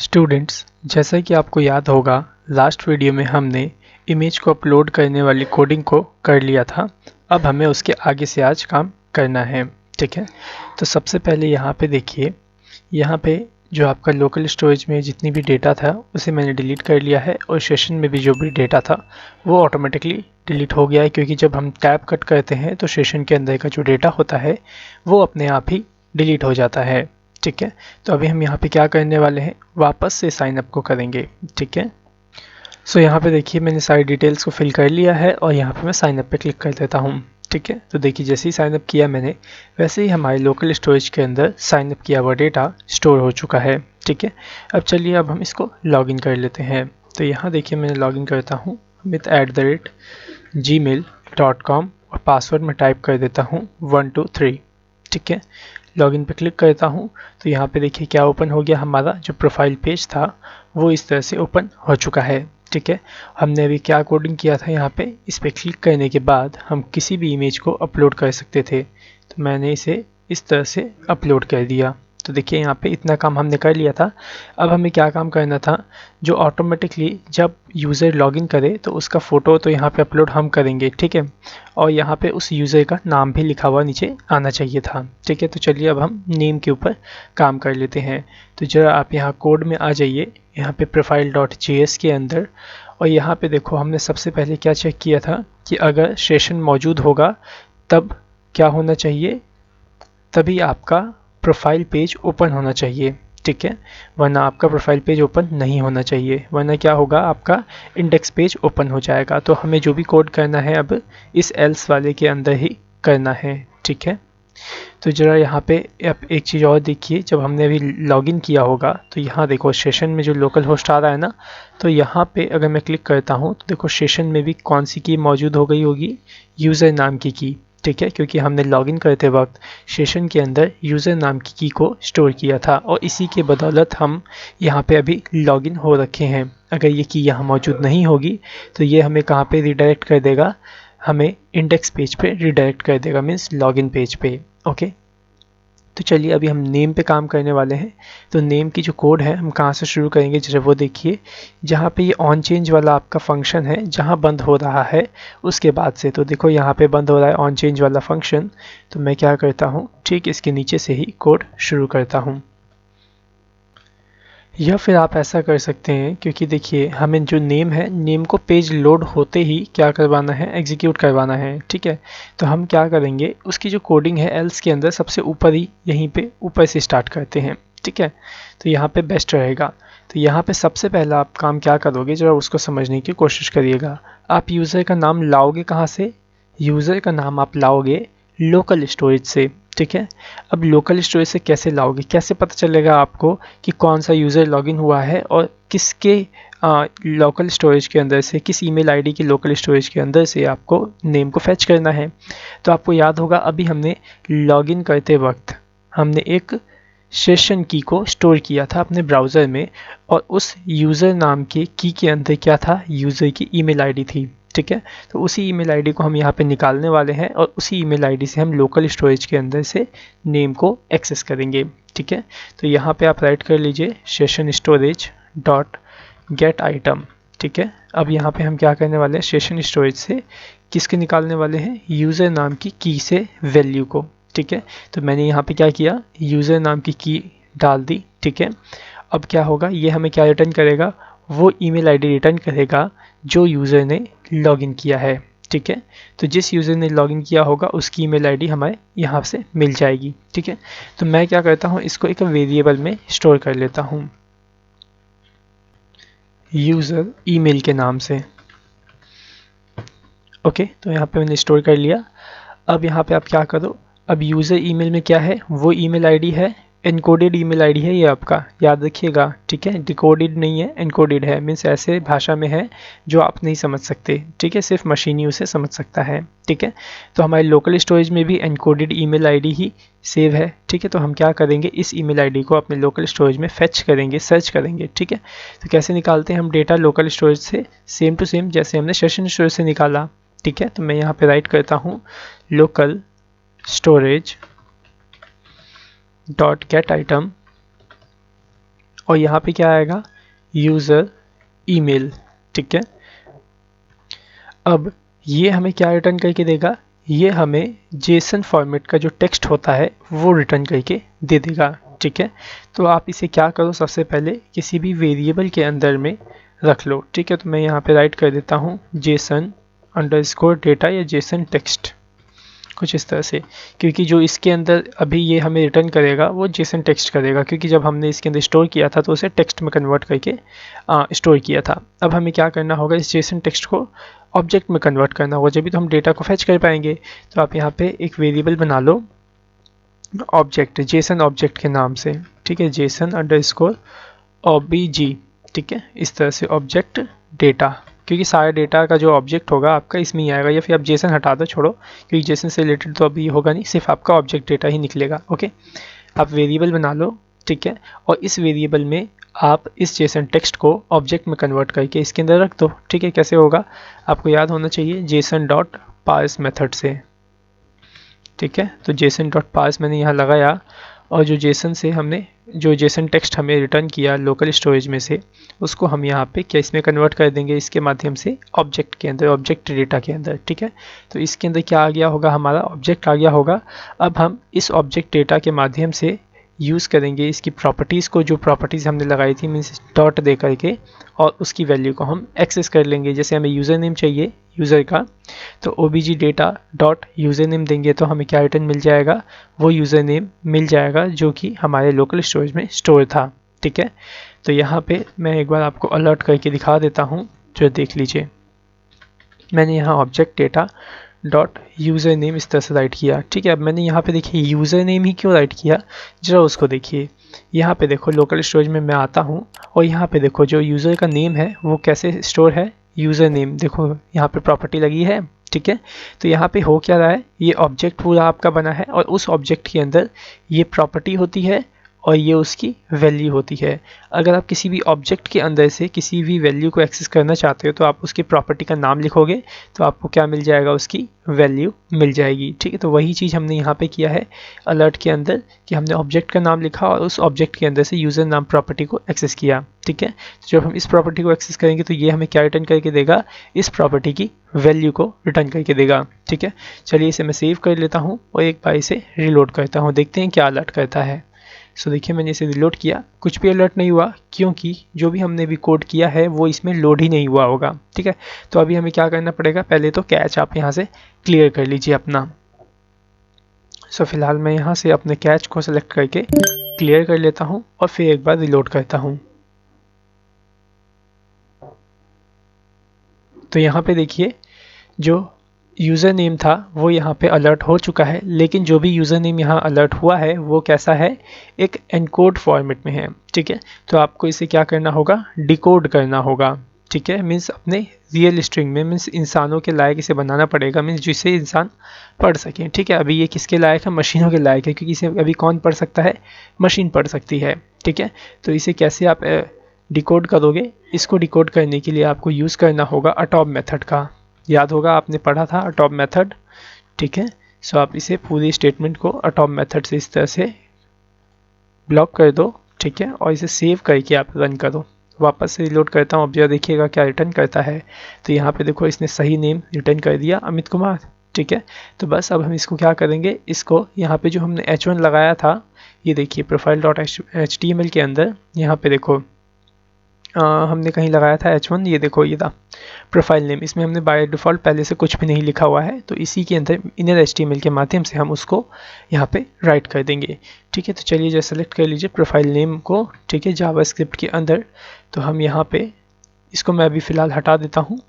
Students, जैसा कि आपको याद होगा लास्ट वीडियो में हमने इमेज को अपलोड करने वाली कोडिंग को कर लिया था। अब हमें उसके आगे से आज काम करना है। ठीक है, तो सबसे पहले यहाँ पे देखिए, यहाँ पे जो आपका लोकल स्टोरेज में जितनी भी डेटा था उसे मैंने डिलीट कर लिया है और सेशन में भी जो भी डेटा था वो ऑटोमेटिकली डिलीट हो गया है, क्योंकि जब हम टैब कट करते हैं तो सेशन के अंदर का जो डेटा होता है वो अपने आप ही डिलीट हो जाता है। ठीक है, तो अभी हम यहाँ पे क्या करने वाले हैं, वापस से साइन अप को करेंगे। ठीक है, सो यहाँ पे देखिए मैंने सारी डिटेल्स को फिल कर लिया है और यहाँ पे मैं साइन अप पे क्लिक कर देता हूँ। ठीक है, तो देखिए जैसे ही साइन अप किया मैंने, वैसे ही हमारे लोकल स्टोरेज के अंदर साइन अप किया हुआ डेटा स्टोर हो चुका है। ठीक है, अब चलिए अब हम इसको लॉगिन कर लेते हैं। तो यहाँ देखिए मैंने लॉगिन करता हूँ with @gmail.com और पासवर्ड में टाइप कर देता हूँ 123। ठीक है, लॉगिन पे क्लिक करता हूँ तो यहाँ पे देखिए क्या ओपन हो गया, हमारा जो प्रोफाइल पेज था वो इस तरह से ओपन हो चुका है। ठीक है, हमने अभी क्या कोडिंग किया था, यहाँ पे इस पर क्लिक करने के बाद हम किसी भी इमेज को अपलोड कर सकते थे, तो मैंने इसे इस तरह से अपलोड कर दिया। तो देखिए यहाँ पे इतना काम हमने कर लिया था। अब हमें क्या काम करना था, जो ऑटोमेटिकली जब यूज़र लॉगिन करे तो उसका फ़ोटो तो यहाँ पे अपलोड हम करेंगे। ठीक है, और यहाँ पे उस यूज़र का नाम भी लिखा हुआ नीचे आना चाहिए था। ठीक है, तो चलिए अब हम नेम के ऊपर काम कर लेते हैं। तो जरा आप यहाँ कोड में आ जाइए, यहाँ पे profile.js के अंदर, और यहाँ पे देखो हमने सबसे पहले क्या चेक किया था कि अगर सेशन मौजूद होगा तब क्या होना चाहिए, तभी आपका प्रोफाइल पेज ओपन होना चाहिए। ठीक है, वरना आपका प्रोफाइल पेज ओपन नहीं होना चाहिए, वरना क्या होगा, आपका इंडेक्स पेज ओपन हो जाएगा। तो हमें जो भी कोड करना है अब इस एल्स वाले के अंदर ही करना है। ठीक है, तो ज़रा यहाँ पे अब एक चीज़ और देखिए, जब हमने अभी लॉगिन किया होगा तो यहाँ देखो सेशन में जो लोकल होस्ट आ रहा है ना, तो यहाँ पे अगर मैं क्लिक करता हूँ तो देखो सेशन में भी कौन सी की मौजूद हो गई होगी, यूज़र नाम की। ठीक है, क्योंकि हमने लॉगिन करते वक्त सेशन के अंदर यूज़र नाम की को स्टोर किया था और इसी के बदौलत हम यहाँ पे अभी लॉगिन हो रखे हैं। अगर ये की यहाँ मौजूद नहीं होगी तो ये हमें कहाँ पे रिडायरेक्ट कर देगा, हमें इंडेक्स पेज पे रिडायरेक्ट कर देगा, मीन्स लॉगिन पेज पे। ओके, तो चलिए अभी हम नेम पे काम करने वाले हैं। तो नेम की जो कोड है हम कहाँ से शुरू करेंगे, जरा वो देखिए, जहाँ पे ये ऑन चेंज वाला आपका फंक्शन है जहाँ बंद हो रहा है उसके बाद से। तो देखो यहाँ पे बंद हो रहा है ऑन चेंज वाला फंक्शन, तो मैं क्या करता हूँ, ठीक इसके नीचे से ही कोड शुरू करता हूँ। या फिर आप ऐसा कर सकते हैं, क्योंकि देखिए हमें जो नेम है, नेम को पेज लोड होते ही क्या करवाना है, एग्जीक्यूट करवाना है। ठीक है, तो हम क्या करेंगे, उसकी जो कोडिंग है एल्स के अंदर सबसे ऊपर ही, यहीं पे ऊपर से स्टार्ट करते हैं। ठीक है, तो यहाँ पे बेस्ट रहेगा। तो यहाँ पे सबसे पहला आप काम क्या करोगे, जरा उसको समझने की कोशिश करिएगा। आप यूज़र का नाम लाओगे कहाँ से, यूज़र का नाम आप लाओगे लोकल स्टोरेज से। ठीक है, अब लोकल स्टोरेज से कैसे लाओगे, कैसे पता चलेगा आपको कि कौन सा यूज़र लॉगिन हुआ है और किसके लोकल स्टोरेज के अंदर से, किस ईमेल आईडी की लोकल स्टोरेज के अंदर से आपको नेम को फैच करना है। तो आपको याद होगा अभी हमने लॉगिन करते वक्त हमने एक सेशन की को स्टोर किया था अपने ब्राउज़र में, और उस यूज़र नाम के की के अंदर क्या था, यूज़र की ईमेल आईडी थी। ठीक है, तो उसी ईमेल आईडी को हम यहाँ पे निकालने वाले हैं और उसी ईमेल आईडी से हम लोकल स्टोरेज के अंदर से नेम को एक्सेस करेंगे। ठीक है, तो यहाँ पे आप राइट कर लीजिए session storage dot gate item. ठीक है, अब यहाँ पे हम क्या करने वाले हैं, सेशन स्टोरेज से किसके निकालने वाले हैं, यूज़र नाम की से वैल्यू को। ठीक है, तो मैंने यहाँ पे क्या किया, यूज़र नाम की डाल दी। ठीक है, अब क्या होगा, ये हमें क्या रिटर्न करेगा, वो ईमेल आईडी रिटर्न करेगा जो यूज़र ने लॉगिन किया है। ठीक है, तो जिस यूज़र ने लॉगिन किया होगा उसकी ईमेल आईडी हमें यहाँ से मिल जाएगी। ठीक है, तो मैं क्या करता हूँ, इसको एक वेरिएबल में स्टोर कर लेता हूँ यूज़र ईमेल के नाम से। ओके, तो यहाँ पे मैंने स्टोर कर लिया। अब यहाँ पे आप क्या करो, अब यूज़र ईमेल में क्या है, वो ईमेल आईडी है, एनकोडेड ईमेल आईडी है ये आपका, याद रखिएगा। ठीक है, डिकोडेड नहीं है, एनकोडेड है, मीन्स ऐसे भाषा में है जो आप नहीं समझ सकते। ठीक है, सिर्फ मशीन ही उसे समझ सकता है। ठीक है, तो हमारे लोकल स्टोरेज में भी एनकोडेड ईमेल आईडी ही सेव है। ठीक है, तो हम क्या करेंगे, इस ईमेल आईडी को अपने लोकल स्टोरेज में फेच करेंगे, सर्च करेंगे। ठीक है, तो कैसे निकालते हैं हम डेटा लोकल स्टोरेज से, सेम टू सेम जैसे हमने सेशन स्टोरेज से निकाला। ठीक है, तो मैं यहाँ पे राइट करता हूँ local storage dot gate item और यहाँ पे क्या आएगा, यूज़र ईमेल। ठीक है, अब ये हमें क्या रिटर्न करके देगा, ये हमें जेसन फॉर्मेट का जो टेक्स्ट होता है वो रिटर्न करके दे देगा। ठीक है, तो आप इसे क्या करो, सबसे पहले किसी भी वेरिएबल के अंदर में रख लो। ठीक है, तो मैं यहाँ पे राइट कर देता हूँ जेसन अंडरस्कोर डेटा या जेसन टेक्स्ट, कुछ इस तरह से, क्योंकि जो इसके अंदर अभी ये हमें रिटर्न करेगा वो जेसन टेक्स्ट करेगा, क्योंकि जब हमने इसके अंदर स्टोर किया था तो उसे टेक्स्ट में कन्वर्ट करके स्टोर किया था। अब हमें क्या करना होगा, इस जेसन टेक्स्ट को ऑब्जेक्ट में कन्वर्ट करना होगा, जब भी तो हम डेटा को फेच कर पाएंगे। तो आप यहाँ पे एक वेरिएबल बना लो ऑब्जेक्ट, जेसन ऑब्जेक्ट के नाम से। ठीक है, जेसन अंडरस्कोर OBG। ठीक है, इस तरह से ऑब्जेक्ट डेटा, क्योंकि सारा डेटा का जो ऑब्जेक्ट होगा आपका इसमें ही आएगा, या फिर आप जेसन हटा दो, छोड़ो, क्योंकि जेसन से रिलेटेड तो अभी होगा नहीं, सिर्फ आपका ऑब्जेक्ट डेटा ही निकलेगा। ओके, आप वेरिएबल बना लो। ठीक है, और इस वेरिएबल में आप इस जेसन टेक्स्ट को ऑब्जेक्ट में कन्वर्ट करके इसके अंदर रख दो। ठीक है, कैसे होगा आपको याद होना चाहिए, जेसन डॉट पार्स मेथड से। ठीक है, तो जेसन डॉट पार्स मैंने यहाँ लगाया, और जो जेसन से हमने जो जेसन टेक्स्ट हमें रिटर्न किया लोकल स्टोरेज में से, उसको हम यहाँ पे क्या इसमें कन्वर्ट कर देंगे, इसके माध्यम से ऑब्जेक्ट के अंदर, ऑब्जेक्ट डेटा के अंदर। ठीक है, तो इसके अंदर क्या आ गया होगा, हमारा ऑब्जेक्ट आ गया होगा। अब हम इस ऑब्जेक्ट डेटा के माध्यम से यूज़ करेंगे इसकी प्रॉपर्टीज़ को, जो प्रॉपर्टीज़ हमने लगाई थी मीन्स डॉट दे करके, और उसकी वैल्यू को हम एक्सेस कर लेंगे। जैसे हमें यूज़र नेम चाहिए यूज़र का, तो OBG data dot user name देंगे तो हमें क्या रिटर्न मिल जाएगा, वो यूज़र नेम मिल जाएगा जो कि हमारे लोकल स्टोरेज में स्टोर था। ठीक है, तो यहाँ पे मैं एक बार आपको अलर्ट करके दिखा देता हूँ, जो देख लीजिए। मैंने यहाँ object data dot user name इस तरह से राइट किया। ठीक है, अब मैंने यहाँ पे देखिए यूज़र नेम ही क्यों राइट किया, जरा उसको देखिए। यहाँ पे देखो लोकल स्टोरेज में मैं आता हूँ, और यहाँ पे देखो जो यूज़र का नेम है वो कैसे स्टोर है, यूज़र नेम, देखो यहाँ पे प्रॉपर्टी लगी है। ठीक है, तो यहाँ पे हो क्या रहा है, ये ऑब्जेक्ट पूरा आपका बना है, और उस ऑब्जेक्ट के अंदर ये प्रॉपर्टी होती है और ये उसकी वैल्यू होती है। अगर आप किसी भी ऑब्जेक्ट के अंदर से किसी भी वैल्यू को एक्सेस करना चाहते हो तो आप उसकी प्रॉपर्टी का नाम लिखोगे, तो आपको क्या मिल जाएगा, उसकी वैल्यू मिल जाएगी। ठीक है, तो वही चीज़ हमने यहाँ पे किया है अलर्ट के अंदर, कि हमने ऑब्जेक्ट का नाम लिखा और उस ऑब्जेक्ट के अंदर से यूज़र नाम प्रॉपर्टी को एक्सेस किया। ठीक है, तो जब हम इस प्रॉपर्टी को एक्सेस करेंगे तो ये हमें क्या रिटर्न करके देगा, इस प्रॉपर्टी की वैल्यू को रिटर्न करके देगा। ठीक है, चलिए इसे मैं सेव कर लेता हूँ और एक बार इसे रिलोड करता हूँ, देखते हैं क्या अलर्ट करता है। सो देखिए मैंने इसे रिलोड किया, कुछ भी अलर्ट नहीं हुआ, क्योंकि जो भी हमने अभी कोड किया है वो इसमें लोड ही नहीं हुआ होगा। ठीक है, तो अभी हमें क्या करना पड़ेगा, पहले तो कैच आप यहाँ से क्लियर कर लीजिए अपना। सो फिलहाल मैं यहाँ से अपने कैच को सेलेक्ट करके क्लियर कर लेता हूँ और फिर एक बार रिलोड करता हूँ। तो यहाँ पे देखिए जो यूज़र नेम था वो यहाँ पे अलर्ट हो चुका है, लेकिन जो भी यूज़र नेम यहाँ अलर्ट हुआ है वो कैसा है, एक एनकोड फॉर्मेट में है। ठीक है, तो आपको इसे क्या करना होगा, डिकोड करना होगा। ठीक है, मीन्स अपने रियल स्ट्रिंग में, मीन्स इंसानों के लायक इसे बनाना पड़ेगा, मीन्स जिसे इंसान पढ़ सके। ठीक है, अभी ये किसके लायक है, मशीनों के लायक है, क्योंकि इसे अभी कौन पढ़ सकता है, मशीन पढ़ सकती है। ठीक है, तो इसे कैसे आप डिकोड करोगे, इसको डिकोड करने के लिए आपको यूज़ करना होगा अटॉप मेथड का। याद होगा आपने पढ़ा था अटॉप मेथड। ठीक है, सो आप इसे पूरी स्टेटमेंट को अटॉप मेथड से इस तरह से ब्लॉक कर दो। ठीक है, और इसे सेव करके आप रन करो। वापस से रिलोड करता हूँ, अब जरा देखिएगा क्या रिटर्न करता है। तो यहाँ पे देखो इसने सही नेम रिटर्न कर दिया, अमित कुमार। ठीक है, तो बस अब हम इसको क्या करेंगे, इसको यहाँ पे जो हमने h1 लगाया था, ये देखिए प्रोफाइल डॉट HTML के अंदर यहाँ पे देखो हमने कहीं लगाया था h1, ये देखो ये था प्रोफाइल नेम, इसमें हमने बाय डिफ़ॉल्ट पहले से कुछ भी नहीं लिखा हुआ है, तो इसी के अंदर इनर HTML के माध्यम से हम उसको यहाँ पे राइट कर देंगे। ठीक है, तो चलिए जैसे सेलेक्ट कर लीजिए प्रोफाइल नेम को। ठीक है, जावास्क्रिप्ट के अंदर, तो हम यहाँ पे इसको मैं अभी फ़िलहाल हटा देता हूँ,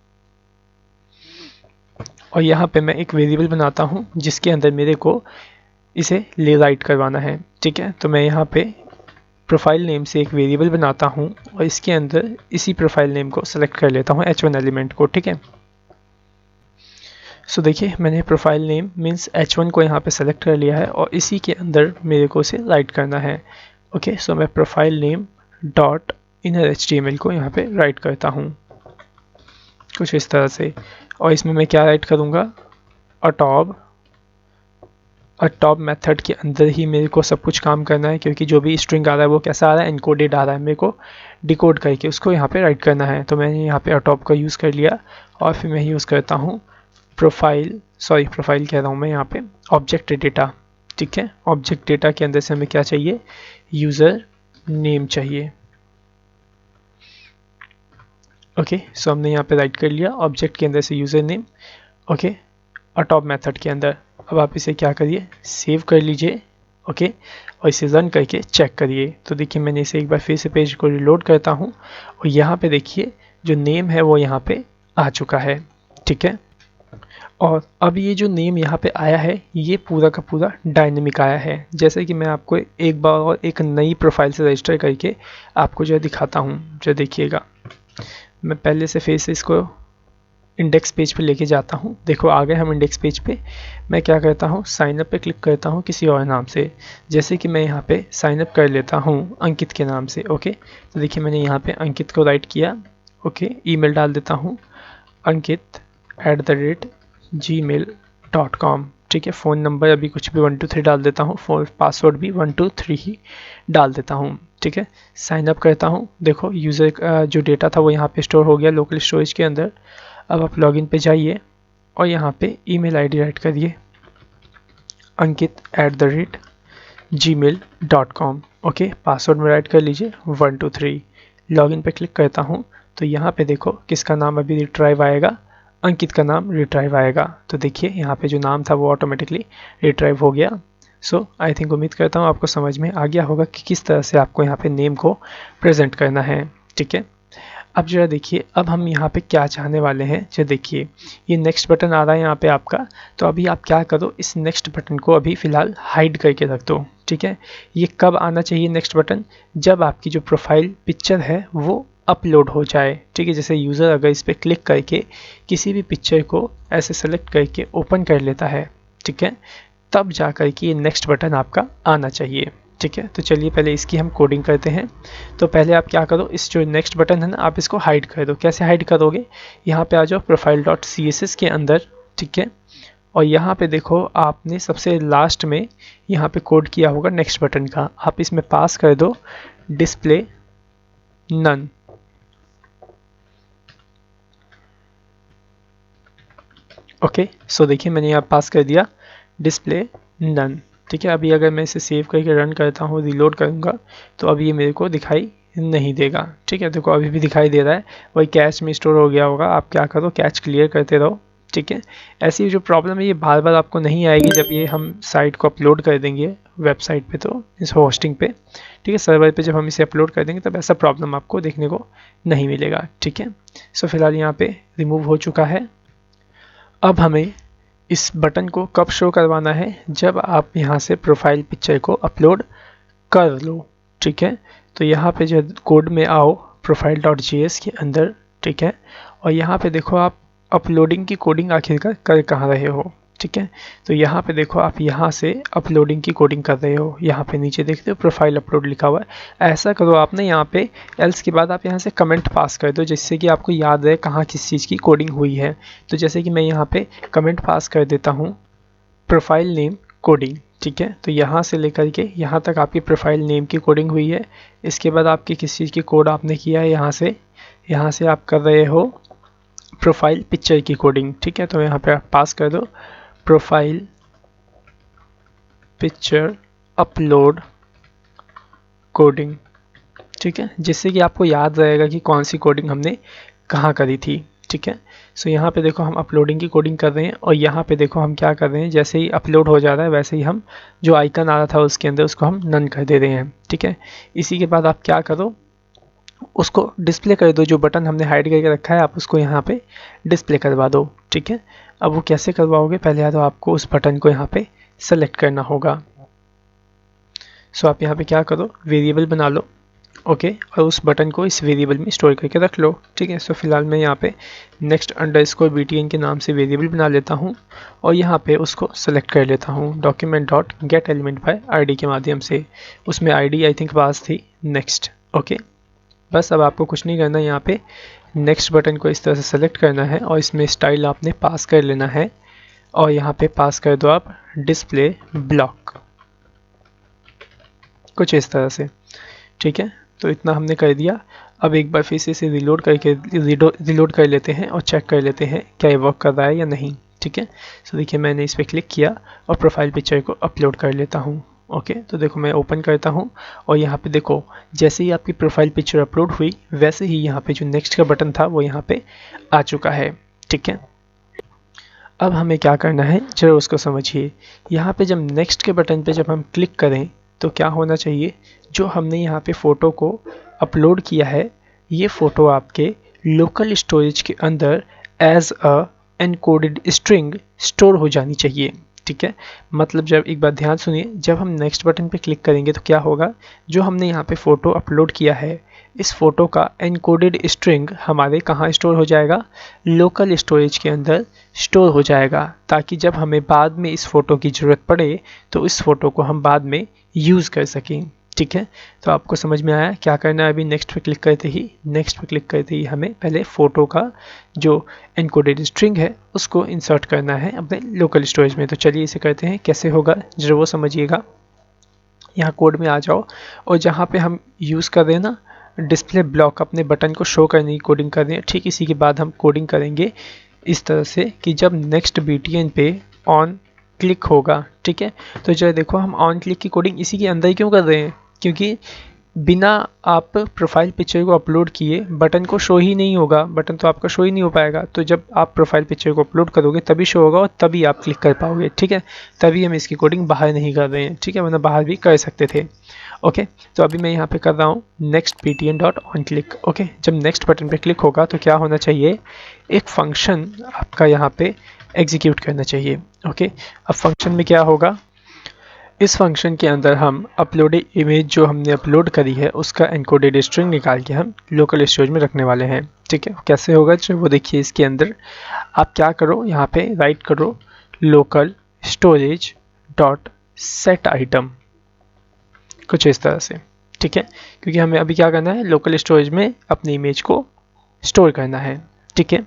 और यहाँ पे मैं एक वेरिएबल बनाता हूँ जिसके अंदर मेरे को इसे ले राइट करवाना है। ठीक है, तो मैं यहाँ पे प्रोफाइल नेम से एक वेरिएबल बनाता हूँ और इसके अंदर इसी प्रोफाइल नेम को सेलेक्ट कर लेता हूँ, h1 एलिमेंट को। ठीक है, सो देखिए मैंने प्रोफाइल नेम मीन्स h1 को यहाँ पे सेलेक्ट कर लिया है और इसी के अंदर मेरे को इसे राइट करना है। ओके, सो मैं profile name dot inner HTML को यहाँ पे राइट करता हूँ कुछ इस तरह से, और इसमें मैं क्या राइट करूँगा, अटॉप और टॉप मेथड के अंदर ही मेरे को सब कुछ काम करना है, क्योंकि जो भी स्ट्रिंग आ रहा है वो कैसा आ रहा है, एनकोडेड आ रहा है, मेरे को डिकोड करके उसको यहाँ पे राइट करना है। तो मैंने यहाँ पे टॉप का यूज़ कर लिया और फिर मैं यूज़ करता हूँ प्रोफाइल कह रहा हूँ मैं यहाँ पे ऑब्जेक्ट डेटा। ठीक है, ऑब्जेक्ट डेटा के अंदर से हमें क्या चाहिए, यूज़र नेम चाहिए। ओके, सो हमने यहाँ पे राइट कर लिया ऑब्जेक्ट के अंदर से यूज़र नेम। ओके, और टॉप मेथड के अंदर अब आप इसे क्या करिए, सेव कर लीजिए। ओके, और इसे रन करके चेक करिए। तो देखिए मैंने इसे एक बार फिर से पेज को रिलोड करता हूँ और यहाँ पे देखिए जो नेम है वो यहाँ पे आ चुका है। ठीक है, और अब ये जो नेम यहाँ पे आया है ये पूरा का पूरा डायनेमिक आया है। जैसे कि मैं आपको एक बार और एक नई प्रोफाइल से रजिस्टर करके आपको जो दिखाता हूँ, जो देखिएगा मैं पहले से फिर से इसको इंडेक्स पेज पे लेके जाता हूँ। देखो आ गए हम इंडेक्स पेज पे। मैं क्या करता हूँ, साइन अप पे क्लिक करता हूँ किसी और नाम से। जैसे कि मैं यहाँ पे साइन अप कर लेता हूँ अंकित के नाम से। ओके, तो देखिए मैंने यहाँ पे अंकित को राइट किया। ओके, ईमेल डाल देता हूँ ankit@gmail.com। ठीक है, फ़ोन नंबर अभी कुछ भी 123 डाल देता हूँ, पासवर्ड भी 123 ही डाल देता हूँ। ठीक है, साइन अप करता हूँ। देखो यूज़र का जो डेटा था वो यहाँ पे स्टोर हो गया लोकल स्टोरेज के अंदर। अब आप लॉगिन पे जाइए और यहाँ पे ईमेल आईडी राइट करिए ankit@gmail.com। ओके, पासवर्ड में राइट कर लीजिए 123। लॉगिन पे क्लिक करता हूँ तो यहाँ पे देखो किसका नाम अभी रिट्राइव आएगा, अंकित का नाम रिट्राइव आएगा। तो देखिए यहाँ पे जो नाम था वो ऑटोमेटिकली रिट्राइव हो गया। सो आई थिंक उम्मीद करता हूँ आपको समझ में आ गया होगा कि किस तरह से आपको यहाँ पे नेम को प्रेजेंट करना है। ठीक है, अब जरा देखिए अब हम यहाँ पे क्या चाहने वाले हैं। जो देखिए ये नेक्स्ट बटन आ रहा है यहाँ पे आपका, तो अभी आप क्या करो, इस नेक्स्ट बटन को अभी फ़िलहाल हाइड करके रख दो। ठीक है, ये कब आना चाहिए नेक्स्ट बटन, जब आपकी जो प्रोफाइल पिक्चर है वो अपलोड हो जाए। ठीक है, जैसे यूज़र अगर इस पर क्लिक करके किसी भी पिक्चर को ऐसे सेलेक्ट करके ओपन कर लेता है, ठीक है, तब जा कर के ये नेक्स्ट बटन आपका आना चाहिए। ठीक है, तो चलिए पहले इसकी हम कोडिंग करते हैं। तो पहले आप क्या करो, इस जो नेक्स्ट बटन है ना आप इसको हाइड कर दो। कैसे हाइड करोगे, यहाँ पे आ जाओ profile.css के अंदर। ठीक है, और यहाँ पे देखो आपने सबसे लास्ट में यहाँ पे कोड किया होगा नेक्स्ट बटन का, आप इसमें पास कर दो डिस्प्ले नन। ओके, सो देखिए मैंने यहाँ पास कर दिया डिस्प्ले नन। ठीक है, अभी अगर मैं इसे सेव करके रन करता हूँ, रीलोड करूँगा, तो अभी ये मेरे को दिखाई नहीं देगा। ठीक है, देखो अभी भी दिखाई दे रहा है, वही कैच में स्टोर हो गया होगा। आप क्या करो, कैच क्लियर करते रहो। ठीक है, ऐसी जो प्रॉब्लम है ये बार बार आपको नहीं आएगी जब ये हम साइट को अपलोड कर देंगे वेबसाइट पे, तो इस होस्टिंग पे। ठीक है, सर्वर पे जब हम इसे अपलोड कर देंगे तब ऐसा प्रॉब्लम आपको देखने को नहीं मिलेगा। ठीक है, सो फिलहाल यहाँ पे रिमूव हो चुका है। अब हमें इस बटन को कब शो करवाना है, जब आप यहाँ से प्रोफाइल पिक्चर को अपलोड कर लो। ठीक है, तो यहाँ पे जो कोड में आओ profile.js के अंदर। ठीक है, और यहाँ पे देखो आप अपलोडिंग की कोडिंग आखिरकार कर कहाँ रहे हो। ठीक है, तो यहाँ पे देखो आप यहाँ से अपलोडिंग की कोडिंग कर रहे हो। यहाँ पे नीचे देखते हो प्रोफाइल अपलोड लिखा हुआ है, ऐसा करो आपने यहाँ पे एल्स के बाद आप यहाँ से कमेंट पास कर दो, जिससे कि आपको याद रहे कहाँ किस चीज़ की कोडिंग हुई है। तो जैसे कि मैं यहाँ पे कमेंट पास कर देता हूँ प्रोफाइल नेम कोडिंग। ठीक है, तो यहाँ से लेकर के यहाँ तक आपकी प्रोफाइल नेम की कोडिंग हुई है। इसके बाद आपकी किस चीज़ की कोड आपने किया है, यहाँ से आप कर रहे हो प्रोफाइल पिक्चर की कोडिंग। ठीक है, तो यहाँ पे आप पास कर दो प्रोफाइल पिक्चर अपलोड कोडिंग। ठीक है, जिससे कि आपको याद रहेगा कि कौन सी कोडिंग हमने कहाँ करी थी। ठीक है, सो यहाँ पे देखो हम अपलोडिंग की कोडिंग कर रहे हैं और यहाँ पे देखो हम क्या कर रहे हैं, जैसे ही अपलोड हो जा रहा है वैसे ही हम जो आइकन आ रहा था उसके अंदर उसको हम नन कर दे रहे हैं। ठीक है, इसी के बाद आप क्या करो, उसको डिस्प्ले कर दो। जो बटन हमने हाइड करके रखा है आप उसको यहाँ पे डिस्प्ले करवा दो। ठीक है, अब वो कैसे करवाओगे, पहले तो आपको उस बटन को यहाँ पे सेलेक्ट करना होगा। सो आप यहाँ पे क्या करो, वेरिएबल बना लो। ओके, और उस बटन को इस वेरिएबल में स्टोर करके रख लो। ठीक है, सो फिलहाल मैं यहाँ पे next_btn के नाम से वेरिएबल बना लेता हूँ और यहाँ पे उसको सेलेक्ट कर लेता हूँ document.getElementById के माध्यम से। उसमें ID आई थिंक पास थी नेक्स्ट। ओके, बस अब आपको कुछ नहीं करना, यहाँ पे नेक्स्ट बटन को इस तरह से सेलेक्ट करना है और इसमें स्टाइल आपने पास कर लेना है और यहाँ पे पास कर दो आप डिस्प्ले ब्लॉक, कुछ इस तरह से। ठीक है, तो इतना हमने कर दिया। अब एक बार फिर से इसे रिलोड कर लेते हैं और चेक कर लेते हैं क्या ये वर्क कर रहा है या नहीं। ठीक है, तो देखिए मैंने इस पर क्लिक किया और प्रोफाइल पिक्चर को अपलोड कर लेता हूँ। ओके, तो देखो मैं ओपन करता हूँ और यहाँ पे देखो जैसे ही आपकी प्रोफाइल पिक्चर अपलोड हुई वैसे ही यहाँ पे जो नेक्स्ट का बटन था वो यहाँ पे आ चुका है। ठीक है, अब हमें क्या करना है जरा उसको समझिए। यहाँ पे जब नेक्स्ट के बटन पे जब हम क्लिक करें तो क्या होना चाहिए, जो हमने यहाँ पे फ़ोटो को अपलोड किया है ये फ़ोटो आपके लोकल स्टोरेज के अंदर as a encoded string store हो जानी चाहिए। ठीक है, मतलब जब एक बार ध्यान सुनिए, जब हम नेक्स्ट बटन पे क्लिक करेंगे तो क्या होगा, जो हमने यहाँ पे फ़ोटो अपलोड किया है इस फ़ोटो का एनकोडेड स्ट्रिंग हमारे कहाँ स्टोर हो जाएगा, लोकल स्टोरेज के अंदर स्टोर हो जाएगा, ताकि जब हमें बाद में इस फ़ोटो की ज़रूरत पड़े तो इस फ़ोटो को हम बाद में यूज़ कर सकें। ठीक है, तो आपको समझ में आया क्या करना है। अभी नेक्स्ट पे क्लिक करते ही हमें पहले फ़ोटो का जो एनकोडेड स्ट्रिंग है उसको इंसर्ट करना है अपने लोकल स्टोरेज में। तो चलिए इसे करते हैं, कैसे होगा जरूर वो समझिएगा। यहाँ कोड में आ जाओ और जहाँ पे हम यूज़ कर रहे हैं ना डिस्प्ले ब्लॉक, अपने बटन को शो करने की कोडिंग कर रहे हैं, ठीक इसी के बाद हम कोडिंग करेंगे इस तरह से कि जब नेक्स्ट BTN पे ऑन क्लिक होगा, ठीक है, तो जो देखो हम ऑन क्लिक की कोडिंग इसी के अंदर ही क्यों कर रहे हैं, क्योंकि बिना आप प्रोफाइल पिक्चर को अपलोड किए बटन को शो ही नहीं होगा, बटन तो आपका शो ही नहीं हो पाएगा। तो जब आप प्रोफाइल पिक्चर को अपलोड करोगे तभी शो होगा और तभी आप क्लिक कर पाओगे। ठीक है, तभी हम इसकी कोडिंग बाहर नहीं कर रहे हैं। ठीक है, वरना बाहर भी कर सकते थे। ओके, तो अभी मैं यहाँ पे कर रहा हूँ next BTN dot on click. Okay, जब नेक्स्ट बटन पे क्लिक होगा तो क्या होना चाहिए, एक फंक्शन आपका यहाँ पे एग्जीक्यूट करना चाहिए। ओके, अब फंक्शन में क्या होगा, इस फंक्शन के अंदर हम अपलोडेड इमेज जो हमने अपलोड करी है उसका एनकोडेड स्ट्रिंग निकाल के हम लोकल स्टोरेज में रखने वाले हैं। ठीक है, कैसे होगा जो वो देखिए, इसके अंदर आप क्या करो, यहाँ पे राइट करो local storage dot set item, कुछ इस तरह से। ठीक है, क्योंकि हमें अभी क्या करना है, लोकल स्टोरेज में अपनी इमेज को स्टोर करना है। ठीक है,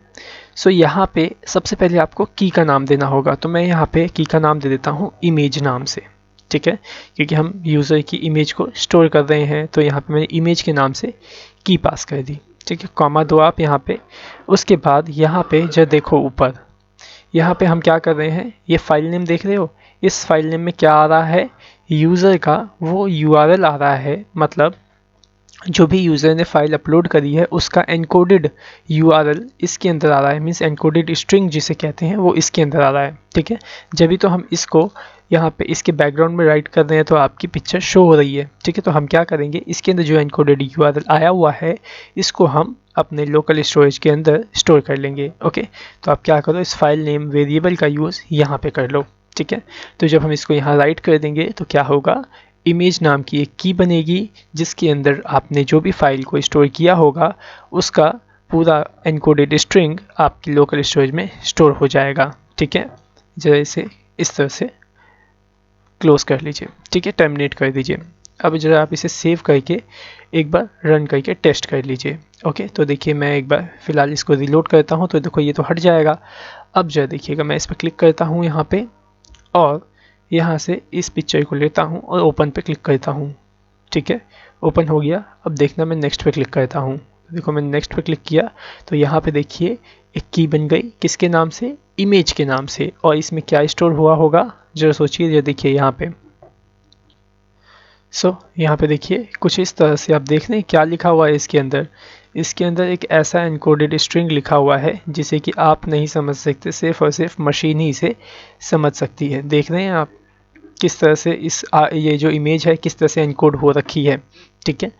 सो यहाँ पे सबसे पहले आपको की का नाम देना होगा, तो मैं यहाँ पे की का नाम दे देता हूँ इमेज नाम से। ठीक है, क्योंकि हम यूज़र की इमेज को स्टोर कर रहे हैं तो यहाँ पे मैंने इमेज के नाम से की पास कर दी। ठीक है, कॉमा दो आप यहाँ पे, उसके बाद यहाँ पे जब देखो ऊपर यहाँ पे हम क्या कर रहे हैं, ये फाइल नेम देख रहे हो, इस फाइल नेम में क्या आ रहा है, यूज़र का वो URL आ रहा है, मतलब जो भी यूज़र ने फाइल अपलोड करी है उसका एनकोडेड URL इसके अंदर आ रहा है, मीन्स एनकोडेड स्ट्रिंग जिसे कहते हैं वो इसके अंदर आ रहा है। ठीक है, जब भी तो हम इसको यहाँ पे इसके बैकग्राउंड में राइट कर रहे हैं तो आपकी पिक्चर शो हो रही है। ठीक है, तो हम क्या करेंगे, इसके अंदर जो एनकोडेड URL आया हुआ है इसको हम अपने लोकल स्टोरेज के अंदर स्टोर कर लेंगे। ओके, तो आप क्या करो, इस फाइल नेम वेरिएबल का यूज़ यहाँ पे कर लो। ठीक है, तो जब हम इसको यहाँ राइट कर देंगे तो क्या होगा, इमेज नाम की एक की बनेगी जिसके अंदर आपने जो भी फाइल को स्टोर किया होगा उसका पूरा एनकोडेड स्ट्रिंग आपकी लोकल स्टोरेज में स्टोर हो जाएगा। ठीक है, जरा इसे इस तरह से क्लोज कर लीजिए। ठीक है, टर्मिनेट कर दीजिए। अब जरा आप इसे सेव करके एक बार रन करके टेस्ट कर लीजिए। ओके, तो देखिए मैं एक बार फिलहाल इसको रिलोड करता हूँ तो देखो ये तो हट जाएगा। अब जरा देखिएगा, मैं इस पर क्लिक करता हूँ यहाँ पे और यहाँ से इस पिक्चर को लेता हूँ और ओपन पे क्लिक करता हूँ। ठीक है, ओपन हो गया। अब देखना मैं नेक्स्ट पे क्लिक करता हूँ, देखो मैंने नेक्स्ट पे क्लिक किया तो यहाँ पे देखिए एक की बन गई, किसके नाम से, इमेज के नाम से। और इसमें क्या स्टोर हुआ होगा जरा सोचिए, ये देखिए यहाँ पे। यहाँ पे देखिए कुछ इस तरह से आप देख रहे हैं क्या लिखा हुआ है इसके अंदर। इसके अंदर एक ऐसा एनकोडेड स्ट्रिंग लिखा हुआ है जिसे कि आप नहीं समझ सकते, सिर्फ और सिर्फ मशीन ही इसे समझ सकती है। देख रहे हैं आप किस तरह से ये जो इमेज है किस तरह से एनकोड हो रखी है। ठीक है,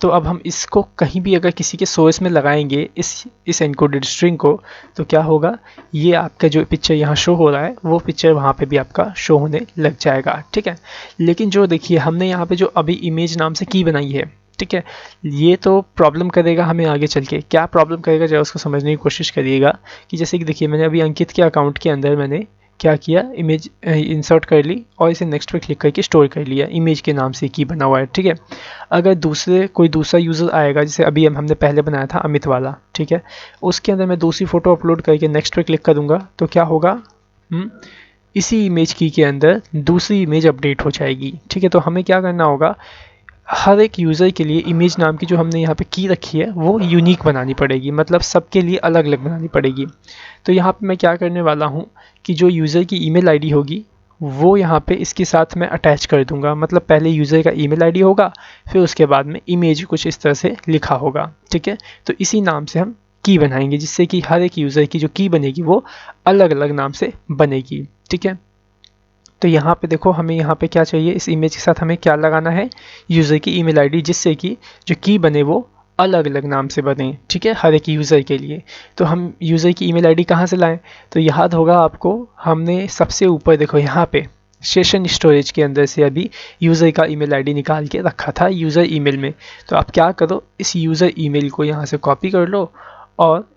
तो अब हम इसको कहीं भी अगर किसी के सोर्स में लगाएंगे इस एनकोडेड स्ट्रिंग को तो क्या होगा, ये आपका जो पिक्चर यहाँ शो हो रहा है वो पिक्चर वहाँ पे भी आपका शो होने लग जाएगा। ठीक है, लेकिन जो देखिए हमने यहाँ पे जो अभी इमेज नाम से की बनाई है, ठीक है, ये तो प्रॉब्लम करेगा हमें आगे चल के। क्या प्रॉब्लम करेगा जरा उसको समझने की कोशिश करिएगा कि जैसे कि देखिए मैंने अभी अंकित के अकाउंट के अंदर मैंने क्या किया, इमेज इंसर्ट कर ली और इसे नेक्स्ट पे क्लिक करके स्टोर कर लिया, इमेज के नाम से की बना हुआ है। ठीक है, अगर कोई दूसरा यूज़र आएगा, जैसे अभी हमने पहले बनाया था अमित वाला, ठीक है, उसके अंदर मैं दूसरी फ़ोटो अपलोड करके नेक्स्ट पे क्लिक करूँगा तो क्या होगा, इसी इमेज की के अंदर दूसरी इमेज अपडेट हो जाएगी। ठीक है, तो हमें क्या करना होगा, हर एक यूज़र के लिए इमेज नाम की जो हमने यहाँ पे की रखी है वो यूनिक बनानी पड़ेगी, मतलब सबके लिए अलग अलग बनानी पड़ेगी। तो यहाँ पे मैं क्या करने वाला हूँ कि जो यूज़र की ईमेल आईडी होगी वो यहाँ पे इसके साथ मैं अटैच कर दूंगा, मतलब पहले यूज़र का ईमेल आईडी होगा, फिर उसके बाद में इमेज कुछ इस तरह से लिखा होगा। ठीक है, तो इसी नाम से हम की बनाएंगे, जिससे कि हर एक यूज़र की जो की बनेगी वो अलग अलग नाम से बनेगी। ठीक है, तो यहाँ पे देखो हमें यहाँ पे क्या चाहिए, इस इमेज के साथ हमें क्या लगाना है, यूज़र की ईमेल आईडी, जिससे कि जो की बने वो अलग अलग नाम से बने। ठीक है, हर एक यूज़र के लिए। तो हम यूज़र की ईमेल आईडी कहाँ से लाएं, तो याद होगा आपको, हमने सबसे ऊपर देखो यहाँ पे सेशन स्टोरेज के अंदर से अभी यूज़र का ईमेल आईडी निकाल के रखा था यूज़र ईमेल में। तो आप क्या करो, इस यूज़र ईमेल को यहाँ से कॉपी कर लो और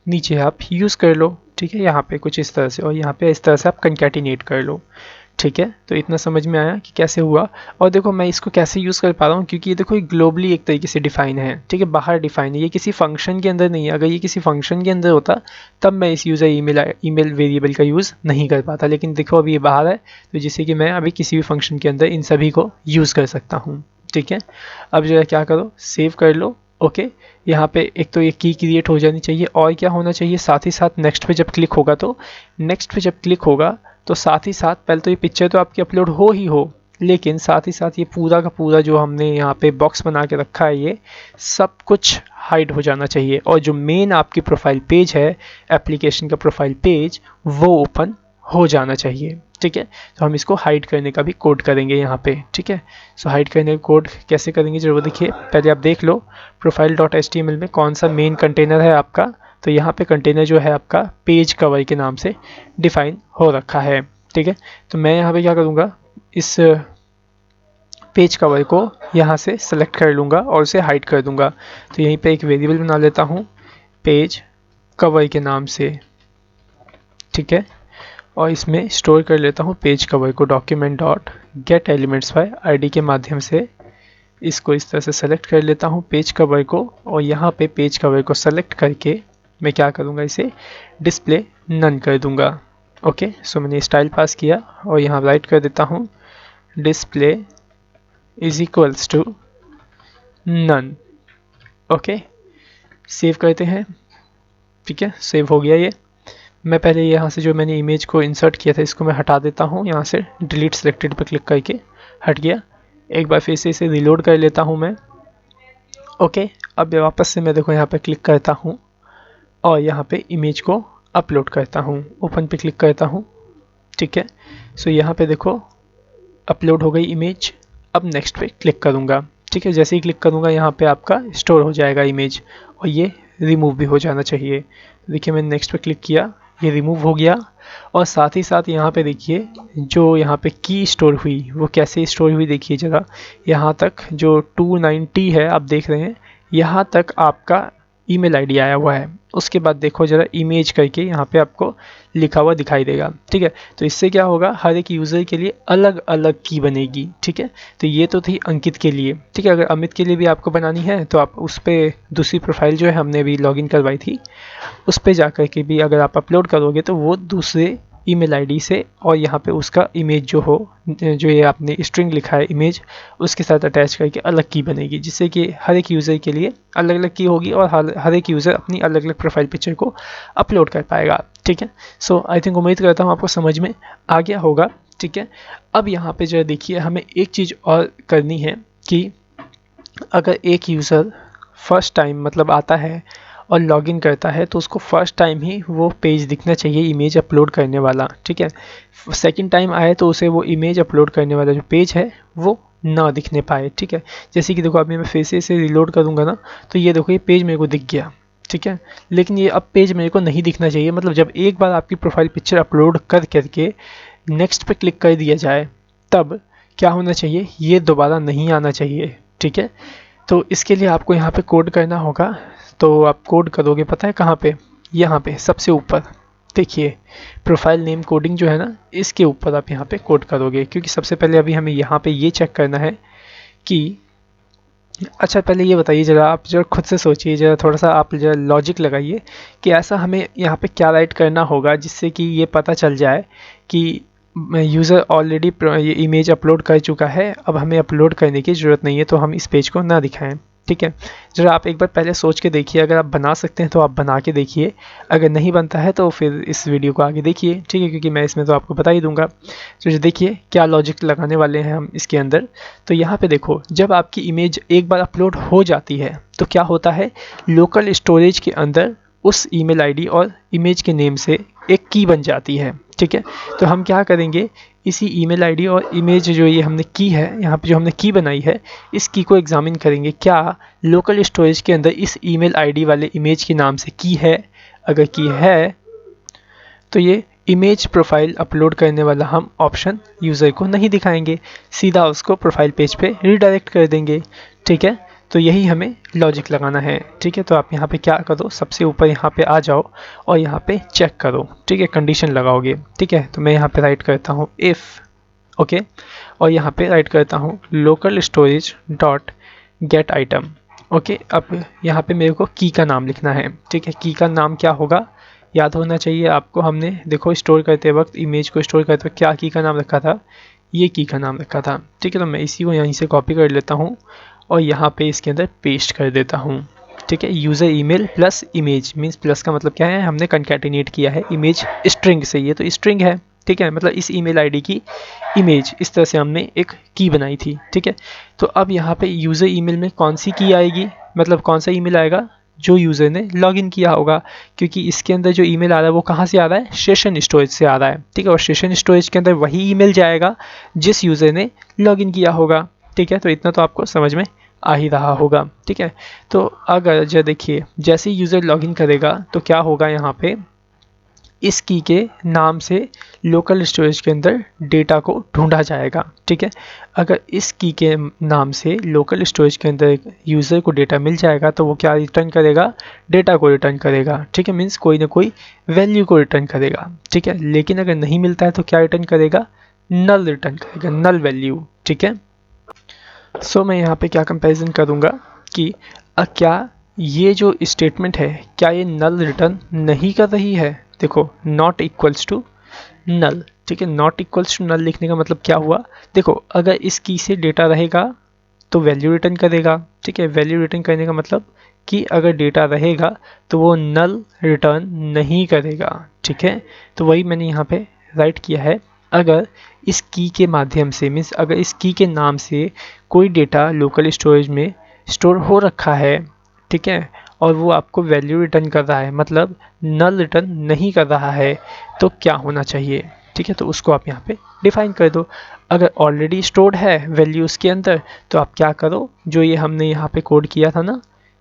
नीचे आप यूज़ कर लो। ठीक है, यहाँ पे कुछ इस तरह से, और यहाँ पे इस तरह से आप कंकैटिनेट कर लो। ठीक है, तो इतना समझ में आया कि कैसे हुआ। और देखो मैं इसको कैसे यूज़ कर पा रहा हूँ, क्योंकि ये देखो ये ग्लोबली एक तरीके से डिफाइन है। ठीक है, बाहर डिफाइन है, ये किसी फंक्शन के अंदर नहीं है। अगर ये किसी फंक्शन के अंदर होता तब मैं इस यूज़र ईमेल वेरिएबल का यूज़ नहीं कर पाता, लेकिन देखो अभी ये बाहर है, तो जिससे कि मैं अभी किसी भी फंक्शन के अंदर इन सभी को यूज़ कर सकता हूँ। ठीक है, अब जो है क्या करो, सेव कर लो। ओके, यहाँ पे एक तो ये की क्रिएट हो जानी चाहिए, और क्या होना चाहिए, साथ ही साथ नेक्स्ट पे जब क्लिक होगा, तो नेक्स्ट पे जब क्लिक होगा तो साथ ही साथ पहले तो ये पिक्चर तो आपकी अपलोड हो ही हो, लेकिन साथ ही साथ ये पूरा का पूरा जो हमने यहाँ पे बॉक्स बना के रखा है ये सब कुछ हाइड हो जाना चाहिए, और जो मेन आपकी प्रोफाइल पेज है, एप्लीकेशन का प्रोफाइल पेज, वो ओपन हो जाना चाहिए। ठीक है, तो हम इसको हाइड करने का भी कोड करेंगे यहाँ पे। ठीक है, सो हाइड करने का कोड कैसे करेंगे जरूर देखिए, पहले आप देख लो profile.html में कौन सा मेन कंटेनर है आपका। तो यहाँ पे कंटेनर जो है आपका पेज कवर के नाम से डिफाइन हो रखा है। ठीक है, तो मैं यहाँ पे क्या करूँगा, इस पेज कवर को यहाँ से सेलेक्ट कर लूँगा और उसे हाइड कर दूँगा। तो यहीं पे एक वेरिएबल बना लेता हूँ पेज कवर के नाम से। ठीक है, और इसमें स्टोर कर लेता हूँ पेज कवर को document dot gate elements bye ID के माध्यम से। इसको इस तरह से सेलेक्ट कर लेता हूँ पेज कवर को, और यहाँ पे पेज कवर को सेलेक्ट करके मैं क्या करूँगा, इसे डिस्प्ले नन कर दूँगा। ओके, सो मैंने स्टाइल पास किया और यहाँ राइट कर देता हूँ display is equals to none. Okay, save करते हैं। ठीक है, सेव हो गया ये। मैं पहले यहाँ से जो मैंने इमेज को इंसर्ट किया था इसको मैं हटा देता हूँ, यहाँ से डिलीट सेलेक्टेड पर क्लिक करके हट गया। एक बार फिर से इसे रिलोड कर लेता हूँ मैं। ओके, अब वापस से मैं देखो यहाँ पे क्लिक करता हूँ और यहाँ पे इमेज को अपलोड करता हूँ, ओपन पे क्लिक करता हूँ। ठीक है, सो यहाँ पे देखो अपलोड हो गई इमेज। अब नेक्स्ट पे क्लिक करूँगा। ठीक है, जैसे ही क्लिक करूँगा यहाँ पे आपका स्टोर हो जाएगा इमेज, और ये रिमूव भी हो जाना चाहिए। देखिए मैंने नेक्स्ट पे क्लिक किया, ये रिमूव हो गया। और साथ ही साथ यहाँ पे देखिए जो यहाँ पे की स्टोर हुई वो कैसे स्टोर हुई, देखिए ज़रा, यहाँ तक जो 290 है आप देख रहे हैं, यहाँ तक आपका ईमेल आईडी आया हुआ है। उसके बाद देखो ज़रा इमेज करके यहाँ पे आपको लिखा हुआ दिखाई देगा। ठीक है, तो इससे क्या होगा, हर एक यूज़र के लिए अलग अलग की बनेगी। ठीक है, तो ये तो थी अंकित के लिए। ठीक है, अगर अमित के लिए भी आपको बनानी है तो आप उस पर दूसरी प्रोफाइल जो है हमने अभी लॉगिन करवाई थी उस पर जा कर के भी अगर आप अपलोड करोगे तो वो दूसरे ईमेल आईडी से, और यहाँ पे उसका इमेज जो हो, जो ये आपने स्ट्रिंग लिखा है इमेज, उसके साथ अटैच करके अलग की बनेगी, जिससे कि हर एक यूज़र के लिए अलग अलग की होगी और हर एक यूज़र अपनी अलग अलग प्रोफाइल पिक्चर को अपलोड कर पाएगा। ठीक है, सो आई थिंक उम्मीद करता हूँ आपको समझ में आ गया होगा। ठीक है, अब यहाँ पे जो देखिए हमें एक चीज़ और करनी है कि अगर एक यूज़र फर्स्ट टाइम मतलब आता है और लॉगिन करता है तो उसको फर्स्ट टाइम ही वो पेज दिखना चाहिए इमेज अपलोड करने वाला। ठीक है, सेकंड टाइम आए तो उसे वो इमेज अपलोड करने वाला जो पेज है वो ना दिखने पाए। ठीक है, जैसे कि देखो अभी मैं फिर से इसे रिलोड करूँगा ना, तो ये देखो ये पेज मेरे को दिख गया। ठीक है, लेकिन ये अब पेज मेरे को नहीं दिखना चाहिए, मतलब जब एक बार आपकी प्रोफाइल पिक्चर अपलोड कर करके नेक्स्ट पे क्लिक कर दिया जाए तब क्या होना चाहिए, ये दोबारा नहीं आना चाहिए। ठीक है, तो इसके लिए आपको यहाँ पे कोड करना होगा। तो आप कोड करोगे पता है कहाँ पे, यहाँ पे सबसे ऊपर देखिए प्रोफाइल नेम कोडिंग जो है ना, इसके ऊपर आप यहाँ पे कोड करोगे, क्योंकि सबसे पहले अभी हमें यहाँ पे ये चेक करना है कि, अच्छा पहले ये बताइए ज़रा, आप जरा खुद से सोचिए ज़रा, थोड़ा सा आप जरा लॉजिक लगाइए कि ऐसा हमें यहाँ पे क्या राइट करना होगा जिससे कि ये पता चल जाए कि यूज़र ऑलरेडी ये इमेज अपलोड कर चुका है, अब हमें अपलोड करने की ज़रूरत नहीं है, तो हम इस पेज को ना दिखाएं। ठीक है, ज़रा आप एक बार पहले सोच के देखिए, अगर आप बना सकते हैं तो आप बना के देखिए, अगर नहीं बनता है तो फिर इस वीडियो को आगे देखिए। ठीक है, क्योंकि मैं इसमें तो आपको बता ही दूंगा। तो देखिए क्या लॉजिक लगाने वाले हैं हम इसके अंदर। तो यहाँ पे देखो, जब आपकी इमेज एक बार अपलोड हो जाती है तो क्या होता है, लोकल स्टोरेज के अंदर उस ईमेल आईडी और इमेज के नेम से एक की बन जाती है। ठीक है, तो हम क्या करेंगे, इसी ईमेल आईडी और इमेज जो ये हमने की है, यहाँ पे जो हमने की बनाई है, इस की को एग्जामिन करेंगे, क्या लोकल स्टोरेज के अंदर इस ईमेल आईडी वाले इमेज के नाम से की है। अगर की है तो ये इमेज प्रोफाइल अपलोड करने वाला हम ऑप्शन यूज़र को नहीं दिखाएंगे, सीधा उसको प्रोफाइल पेज पे रीडायरेक्ट कर देंगे। ठीक है, तो यही हमें लॉजिक लगाना है। ठीक है, तो आप यहाँ पे क्या करो, सबसे ऊपर यहाँ पे आ जाओ और यहाँ पे चेक करो। ठीक है, कंडीशन लगाओगे। ठीक है, तो मैं यहाँ पे राइट करता हूँ इफ़, ओके, और यहाँ पे राइट करता हूँ local storage dot gate item. Okay, अब यहाँ पे मेरे को की का नाम लिखना है। ठीक है, की का नाम क्या होगा, याद होना चाहिए आपको। हमने देखो स्टोर करते वक्त, इमेज को स्टोर करते वक्त क्या की का नाम रखा था, ये की का नाम रखा था। ठीक है, तो मैं इसी को यहीं से कॉपी कर लेता हूँ और यहाँ पे इसके अंदर पेस्ट कर देता हूँ। ठीक है, user email plus image, means plus का मतलब क्या है, हमने कंकैटिनेट किया है इमेज स्ट्रिंग से, ये तो स्ट्रिंग है। ठीक है, मतलब इस ईमेल आईडी की इमेज, इस तरह से हमने एक की बनाई थी। ठीक है, तो अब यहाँ पे यूज़र ईमेल में कौन सी की आएगी, मतलब कौन सा ईमेल आएगा, जो यूज़र ने लॉगिन किया होगा, क्योंकि इसके अंदर जो ईमेल आ रहा है वो कहाँ से आ रहा है, सेशन स्टोरेज से आ रहा है। ठीक है, और सेशन स्टोरेज के अंदर वही ईमेल जाएगा जिस यूज़र ने लॉगिन किया होगा। ठीक है, तो इतना तो आपको समझ में आ ही रहा होगा। ठीक है, तो अगर जो देखिए, जैसे ही यूज़र लॉगिन करेगा तो क्या होगा, यहाँ पे इस की के नाम से लोकल स्टोरेज के अंदर डेटा को ढूंढा जाएगा। ठीक है, अगर इस की के नाम से लोकल स्टोरेज के अंदर यूज़र को डेटा मिल जाएगा तो वो क्या रिटर्न करेगा, डेटा को रिटर्न करेगा। ठीक है, मीन्स कोई ना कोई वैल्यू को रिटर्न करेगा। ठीक है, लेकिन अगर नहीं मिलता है तो क्या रिटर्न करेगा, नल रिटर्न करेगा, नल वैल्यू। ठीक है, सो मैं यहाँ पे क्या कंपैरिजन करूँगा कि क्या ये जो स्टेटमेंट है, क्या ये नल रिटर्न नहीं कर रही है। देखो, नॉट इक्वल्स टू नल। ठीक है, नॉट इक्वल्स टू नल लिखने का मतलब क्या हुआ, देखो अगर इस की से डेटा रहेगा तो वैल्यू रिटर्न करेगा। ठीक है, वैल्यू रिटर्न करने का मतलब कि अगर डेटा रहेगा तो वो नल रिटर्न नहीं करेगा। ठीक है, तो वही मैंने यहाँ पे राइट किया है, अगर इस की के माध्यम से, मीन्स अगर इस की के नाम से कोई डेटा लोकल स्टोरेज में स्टोर हो रखा है, ठीक है, और वो आपको वैल्यू रिटर्न कर रहा है, मतलब नल रिटर्न नहीं कर रहा है, तो क्या होना चाहिए। ठीक है, तो उसको आप यहाँ पे डिफाइन कर दो। अगर ऑलरेडी स्टोर्ड है वैल्यू उसके अंदर, तो आप क्या करो, जो ये हमने यहाँ पे कोड किया था ना,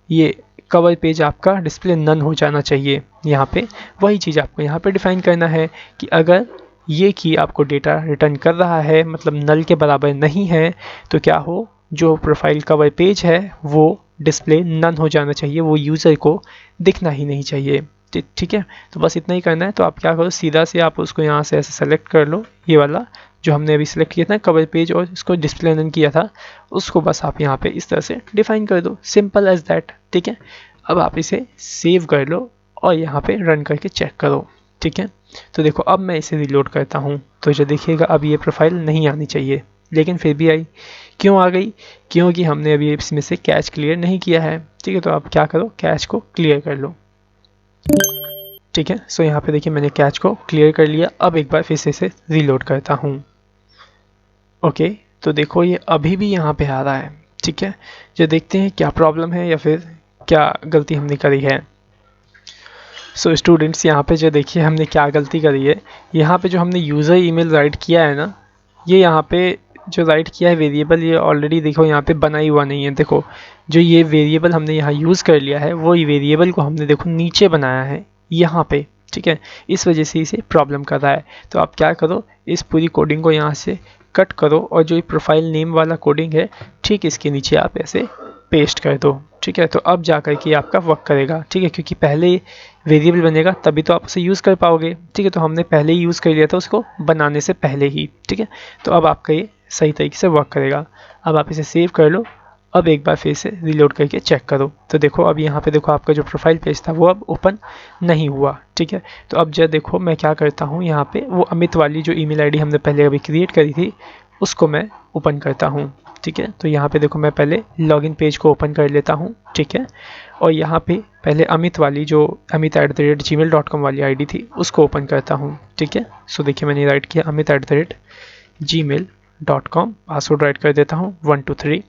ये कवर पेज आपका डिस्प्ले नन हो जाना चाहिए। यहाँ पे वही चीज़ आपको यहाँ पे डिफाइन करना है कि अगर ये की आपको डेटा रिटर्न कर रहा है, मतलब नल के बराबर नहीं है, तो क्या हो, जो प्रोफाइल कवर पेज है वो डिस्प्ले नन हो जाना चाहिए, वो यूज़र को दिखना ही नहीं चाहिए। ठीक है, तो बस इतना ही करना है। तो आप क्या करो, सीधा से आप उसको यहाँ से ऐसे सेलेक्ट कर लो, ये वाला जो हमने अभी सेलेक्ट किया था कवर पेज और इसको डिस्प्ले नन किया था, उसको बस आप यहाँ पे इस तरह से डिफाइन कर दो, सिंपल एज दैट। ठीक है, अब आप इसे सेव कर लो और यहाँ पे रन करके चेक करो। ठीक है, तो देखो अब मैं इसे रिलोड करता हूँ तो जो देखिएगा अब ये प्रोफाइल नहीं आनी चाहिए, लेकिन फिर भी आई। क्यों आ गई, क्योंकि हमने अभी इसमें से कैच क्लियर नहीं किया है। ठीक है, तो आप क्या करो, कैच को क्लियर कर लो। ठीक है, सो यहाँ पे देखिए मैंने कैच को क्लियर कर लिया। अब एक बार फिर से इसे रीलोड करता हूँ। ओके, तो देखो ये अभी भी यहाँ पे आ रहा है। ठीक है, जो देखते हैं क्या प्रॉब्लम है या फिर क्या गलती हमने करी है। सो स्टूडेंट्स, यहाँ पे जो देखिए हमने क्या गलती करी है, यहाँ पे जो हमने यूज़र ईमेल राइट किया है ना, ये यहाँ पे जो राइट किया है वेरिएबल, ये ऑलरेडी देखो यहाँ पे बना ही हुआ नहीं है। देखो जो ये वेरिएबल हमने यहाँ यूज़ कर लिया है, वो वेरिएबल को हमने देखो नीचे बनाया है यहाँ पे। ठीक है, इस वजह से इसे प्रॉब्लम कर रहा है। तो आप क्या करो, इस पूरी कोडिंग को यहाँ से कट करो और जो प्रोफाइल नेम वाला कोडिंग है, ठीक इसके नीचे आप ऐसे पेस्ट कर दो। ठीक है, तो अब जा कर के आपका वर्क करेगा। ठीक है, क्योंकि पहले वेरिएबल बनेगा तभी तो आप उसे यूज़ कर पाओगे। ठीक है, तो हमने पहले ही यूज़ कर लिया था उसको बनाने से पहले ही। ठीक है, तो अब आपका ये सही तरीके से वर्क करेगा। अब आप इसे सेव कर लो अब एक बार फिर से रीलोड करके चेक करो तो देखो अब यहाँ पे देखो आपका जो प्रोफाइल पेज था वो अब ओपन नहीं हुआ। ठीक है, तो अब जब देखो मैं क्या करता हूँ, यहाँ पे वो अमित वाली जो ईमेल आईडी हमने पहले अभी क्रिएट करी थी उसको मैं ओपन करता हूँ। ठीक है, तो यहाँ पे देखो मैं पहले लॉगिन पेज को ओपन कर लेता हूँ। ठीक है, और यहाँ पे पहले अमित वाली जो amit@gmail.com वाली आईडी थी उसको ओपन करता हूँ। ठीक है, सो देखिए मैंने राइट किया amit@gmail.com, पासवर्ड राइट कर देता हूँ 123,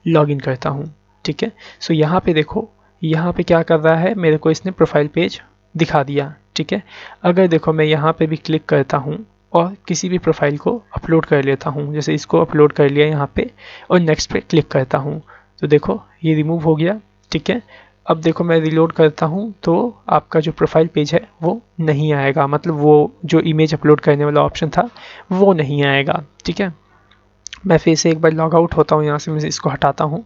लॉगिन करता हूँ। ठीक है, सो यहाँ पे देखो यहाँ पे क्या कर रहा है, मेरे को इसने प्रोफाइल पेज दिखा दिया। ठीक है, अगर देखो मैं यहाँ पे भी क्लिक करता हूँ और किसी भी प्रोफाइल को अपलोड कर लेता हूँ, जैसे इसको अपलोड कर लिया यहाँ पे और नेक्स्ट पे क्लिक करता हूँ तो देखो ये रिमूव हो गया। ठीक है, अब देखो मैं रीलोड करता हूँ तो आपका जो प्रोफाइल पेज है वो नहीं आएगा, मतलब वो जो इमेज अपलोड करने वाला ऑप्शन था वो नहीं आएगा। ठीक है, मैं फिर से एक बार लॉग आउट होता हूँ, यहाँ से मैं इसको हटाता हूँ।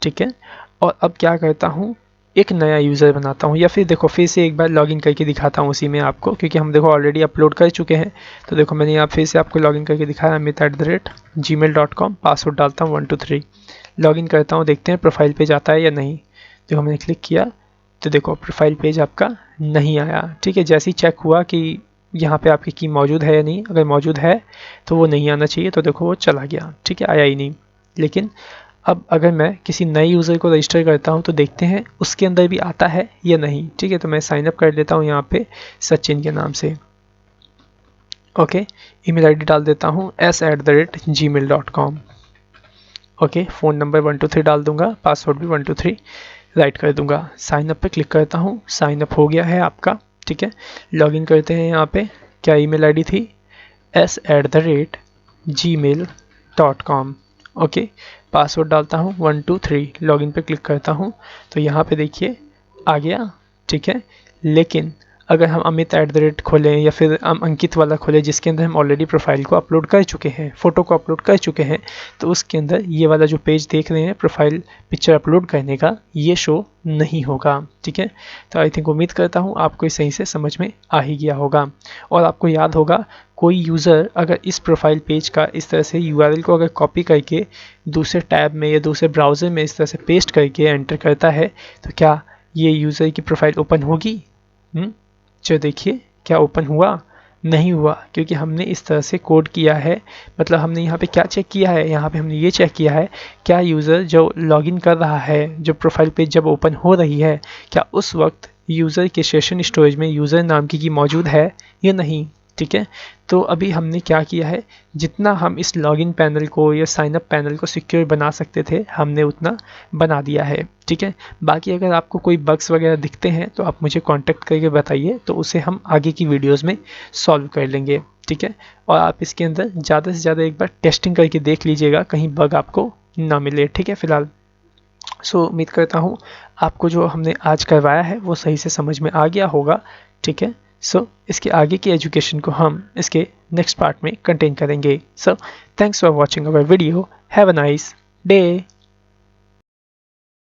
ठीक है, और अब क्या करता हूँ, एक नया यूज़र बनाता हूँ, या फिर देखो फिर से एक बार लॉगिन करके दिखाता हूँ उसी में आपको, क्योंकि हम देखो ऑलरेडी अपलोड कर चुके हैं। तो देखो मैंने यहाँ फिर से आपको लॉगिन करके दिखाया amit@gmail.com, पासवर्ड डालता हूँ 123, लॉगिन करता हूँ, देखते हैं प्रोफाइल पेज आता है या नहीं। देखो मैंने क्लिक किया तो देखो प्रोफाइल पेज आपका नहीं आया। ठीक है, जैसे ही चेक हुआ कि यहाँ पे आपकी की मौजूद है या नहीं, अगर मौजूद है तो वो नहीं आना चाहिए, तो देखो वो चला गया। ठीक है, आया ही नहीं। लेकिन अब अगर मैं किसी नए यूज़र को रजिस्टर करता हूँ तो देखते हैं उसके अंदर भी आता है या नहीं। ठीक है, तो मैं साइन अप कर लेता हूँ यहाँ पे सचिन के नाम से। ओके, ईमेल आईडी डाल देता हूँ s@gmail.com। ओके, फ़ोन नंबर 123 डाल दूंगा, पासवर्ड भी 123 राइट कर दूंगा। साइन अप पे क्लिक करता हूँ, साइन अप हो गया है आपका। ठीक है, लॉगिन करते हैं। यहाँ पे क्या ईमेल आईडी थी, s@gmail.com। ओके, पासवर्ड डालता हूँ 123, लॉगिन पे क्लिक करता हूँ तो यहाँ पे देखिए आ गया। ठीक है, लेकिन अगर हम amit@ खोलें या फिर हम अंकित वाला खोलें जिसके अंदर हम ऑलरेडी प्रोफाइल को अपलोड कर चुके हैं, फ़ोटो को अपलोड कर चुके हैं, तो उसके अंदर ये वाला जो पेज देख रहे हैं प्रोफाइल पिक्चर अपलोड करने का, ये शो नहीं होगा। ठीक है, तो आई थिंक उम्मीद करता हूँ आपको सही से समझ में आ ही गया होगा। और आपको याद होगा कोई यूज़र अगर इस प्रोफाइल पेज का इस तरह से URL को अगर कॉपी करके दूसरे टैब में या दूसरे ब्राउज़र में इस तरह से पेस्ट करके एंटर करता है तो क्या ये यूज़र की प्रोफाइल ओपन होगी? जो देखिए क्या ओपन हुआ? नहीं हुआ, क्योंकि हमने इस तरह से कोड किया है। मतलब हमने यहाँ पे क्या चेक किया है, यहाँ पे हमने ये चेक किया है क्या यूज़र जो लॉगिन कर रहा है, जो प्रोफाइल पेज जब ओपन हो रही है, क्या उस वक्त यूज़र के सेशन स्टोरेज में यूज़र नाम की मौजूद है या नहीं। ठीक है, तो अभी हमने क्या किया है, जितना हम इस लॉगिन पैनल को या साइनअप पैनल को सिक्योर बना सकते थे हमने उतना बना दिया है। ठीक है, बाकी अगर आपको कोई बग्स वगैरह दिखते हैं तो आप मुझे कांटेक्ट करके बताइए, तो उसे हम आगे की वीडियोस में सॉल्व कर लेंगे। ठीक है, और आप इसके अंदर ज़्यादा से ज़्यादा एक बार टेस्टिंग करके देख लीजिएगा, कहीं बग आपको ना मिले। ठीक है, फिलहाल उम्मीद करता हूँ आपको जो हमने आज करवाया है वो सही से समझ में आ गया होगा। ठीक है, इसके आगे की एजुकेशन को हम इसके नेक्स्ट पार्ट में कंटेन करेंगे। Thanks for watching our video. Have a nice day.